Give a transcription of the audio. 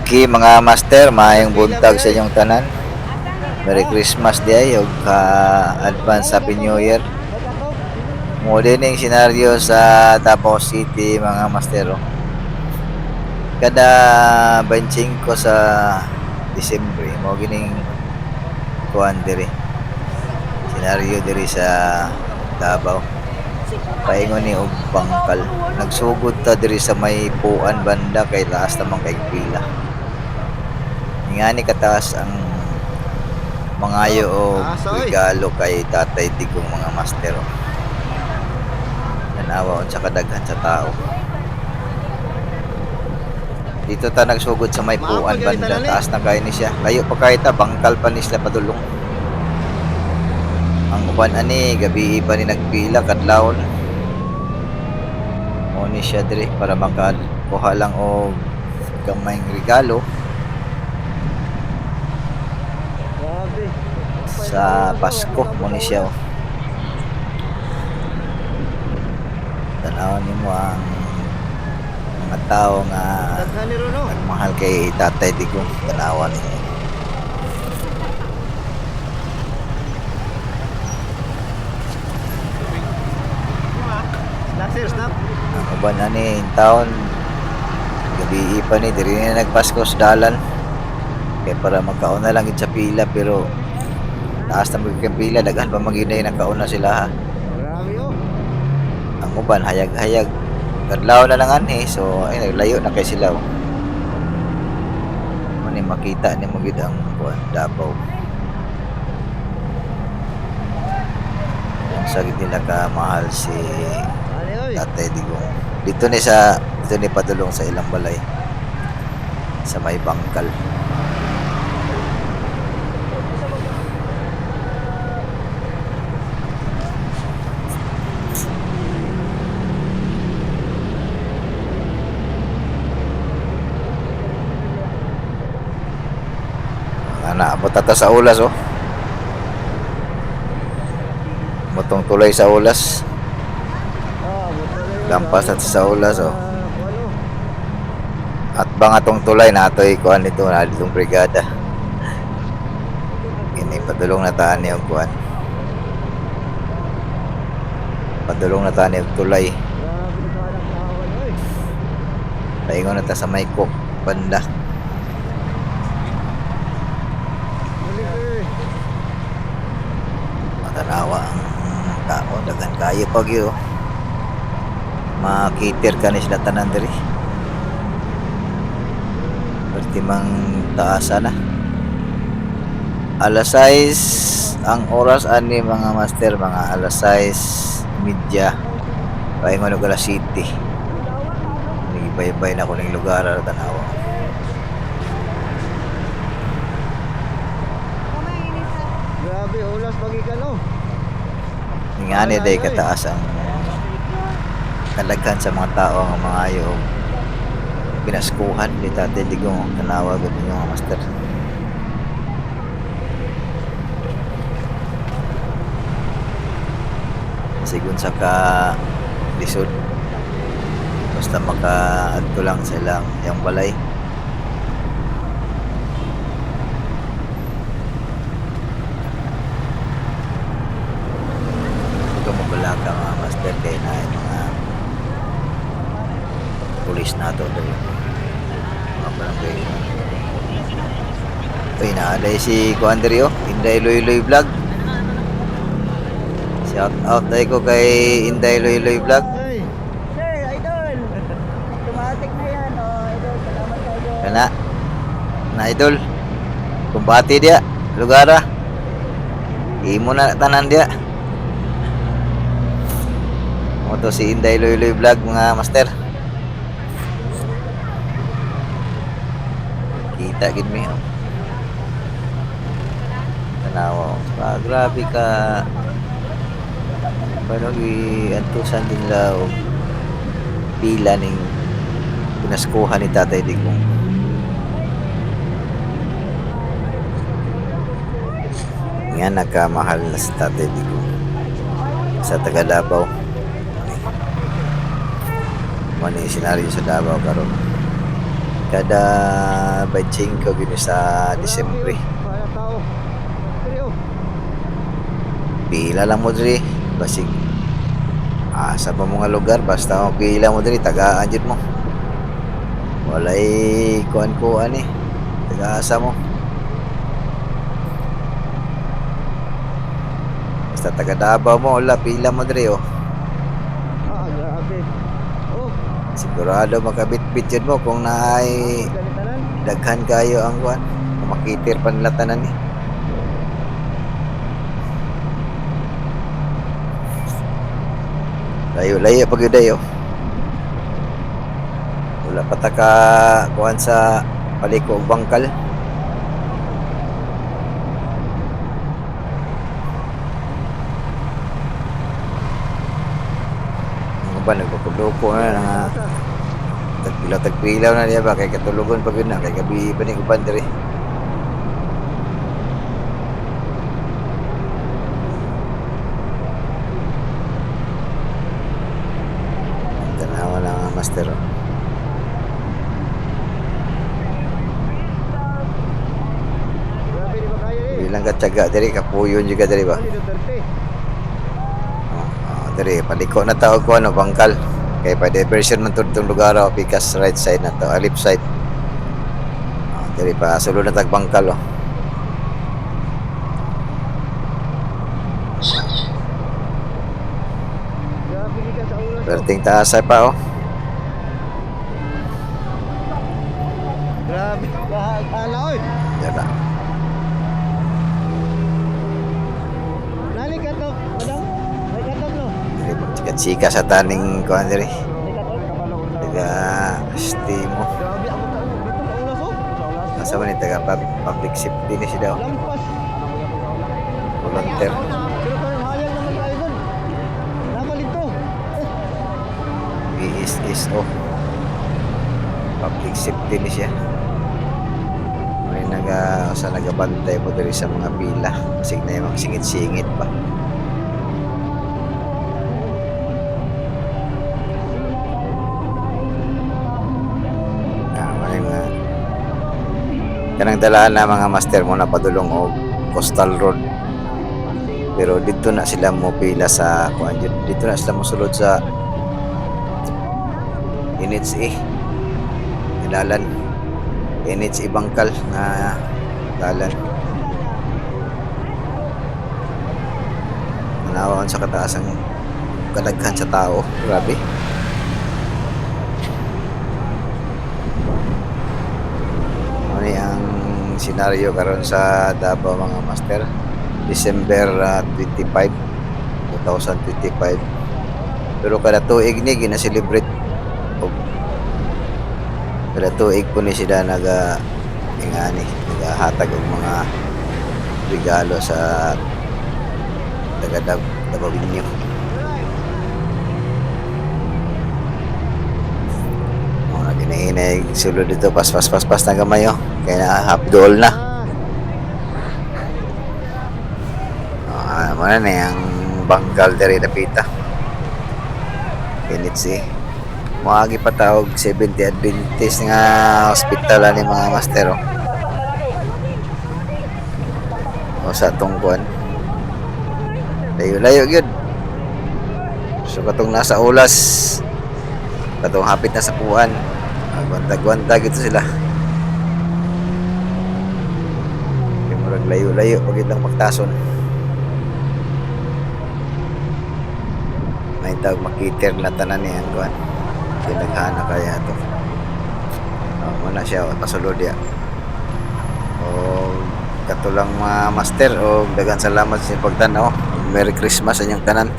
Okay, mga master, maayong buntag sa inyong tanan. Merry Christmas day ug advance Happy New Year. Mo dining senaryo sa Davao City mga master. Kada 25 sa Disyembre mo gining kuan diri. Senaryo diri sa Davao. Paingon ni og bangkal. Nagsugod ta diri sa may puan banda kay laas naman kay pila. Ingani kataas ang mangayo o regalo kay Tatay Digong mga master. Tanawa sa kadaghan sa tao. Dito ta nagsugod sa may puan banda, taas na kay ni siya. Layo pa kay ta, bangkal pa ni sila padulong. Ang uban ani gabi pa ni nagpila kadlawon. Mo ni siya dire para makakuha lang og gamayng regalo sa Pasko mo ni siya. Tanawan nimo ang mga tao nga nagmahal kay Tatay Digong. Tanawan nimo. Ang uban ani in town gabi pa ni diri na nagpasko sa dalan kay para magkauna lang gid sa pila, pero taas na magiging pila, daghan pa maginay nakauna sila ha. Ang uban hayag-hayag kadlaw na lang anhi, so ay naglayo na kay sila. Mani makita ni mo gid ang Davao. Ang sagid nila ka mahal si Tatay Digong. Dito ni padulong sa ilang balay sa may bangkal. Naabot ata sa ulas motong tulay sa ulas, lampas at sa ulas at bang atong tulay na ato'y kuan nito na ditong brigada. Ini padulong na taan niya kuan, padulong na taan niya tulay. Paingon na ta sa may kok banda. Matanawa ang tao, dagan kayo pag yun. Makiter ka ni sila tanan diri. Ultimang taasa na. Alas 6 ang oras ani mga master, mga alas 6:30. Paingon og alas 7. Nagibay-bay na ko ning lugar ra tanawa. Grabe, ulas pagi ka no. Ngani day kataas ang kalaghan sa mga tao nga mga ayo pinaskuhan ni Tatay Digong. Tanawa gud ninyo mga master. Sigun sa ka lisod basta makaadto lang sa ilang yung balay. Balaka mga master kay na yung mga pulis nato doon, mga barangay. Uy, naalay si Kuandrio Inday Loy Vlog. Shout out tayo ko kay Inday Loy Vlog. Sir, idol. Automatic na yan, idol. Salamat sa idol. Kana na idol kumbati dia lugara imo na tanan dia mo to si Inday Loy Vlog mga master. Kita gid mi tanawa grabe ka paano giantusan din la og pila ning pinaskuhan ni Tatay Digong. Nga nagkamahal na si Tatay Digong sa taga Davao. Mani senaryo sa Davao karon. Kada 25 gini sa Disyembre. Kaya tao. Diri oh. Pila lang mo diri. Basig asa pa mga lugar basta pila mo diri tagaan jud mo. Walay kuan-kuan eh. Taga-asa mo. Basta taga Davao mo, wala pila mo diri oh. Grabe. Oh, Sigurado makabit-bit yun mo kung naay ganitanan. daghan kayo ang kuan. Kung makitir pa nila tanan eh. Layo-layo pag yun dayo. Wala pa ta ka kuan sa paliko ug bangkal. Ano ba nagpapaglupo na nga tagpilaw na diya ba kay katulugon pag yun na kay gabi pa ni uban diri. Tanawa na nga master oh. Grabe di ba kaya eh. Bilang katyaga diri kapuyon juga diri ba. Ani Duterte. Diri paliko na tawag ko ano bangkal. Kay pa diversion man tud tong lugar o pikas right side na to, left side. Diri pa sulod na tag bangkal oh. Grabe gikan sa ulo. Perting taasay pa oh. Grabe. Hala oy. Yan na. Nani katok, madam? May katok no. Diri chika sa taning kuan diri. May katok. Taga estimo. Grabe ako ta. Dito sa ulo so. Asa man ni taga public safety ni siya daw. Lampas. Volunteer. Pero parang hayang naman tayo dun. Napalit to. PSSO. Public safety ni siya. May nagabantay po diri sa mga pila. Sig na yung singit-singit pa. May mga kanang dalaan na mga master mo na padulong og coastal road. Pero dito na sila mo pila sa kuan dito na sila mosulod sa NHA dalan NHA Bangkal na dalan nanawon sa kataasang kadaghan sa tao grabe ano ang senaryo karon sa Davao mga master December 25 2025 pero kada tuig ni gina-celebrate og kada tuig po ni sila ingani nagahatag og mga regalo sa taga Davao Inyo. Mga ginahinay sulod dito pas na gamay oh kaya na-habdol na. Mana na yung Bangkal diri dapita. NHC. Moagi pa tawag 70 Adventist nga hospital ani mga master oh. O sa tungkuan. Layo-layo gyud. So katong nasa ulas katong hapit na sa puan. Gwanta-gwanta gito sila. Yung murag layo-layo pag lang magtason. May tawag makiter na tanan niya ang kuan. Pinaghana kaya ito. Muna siya pasulod ya. O katulang mga master o dagan salamat sa pagtanaw. Merry Christmas sa inyong tanan.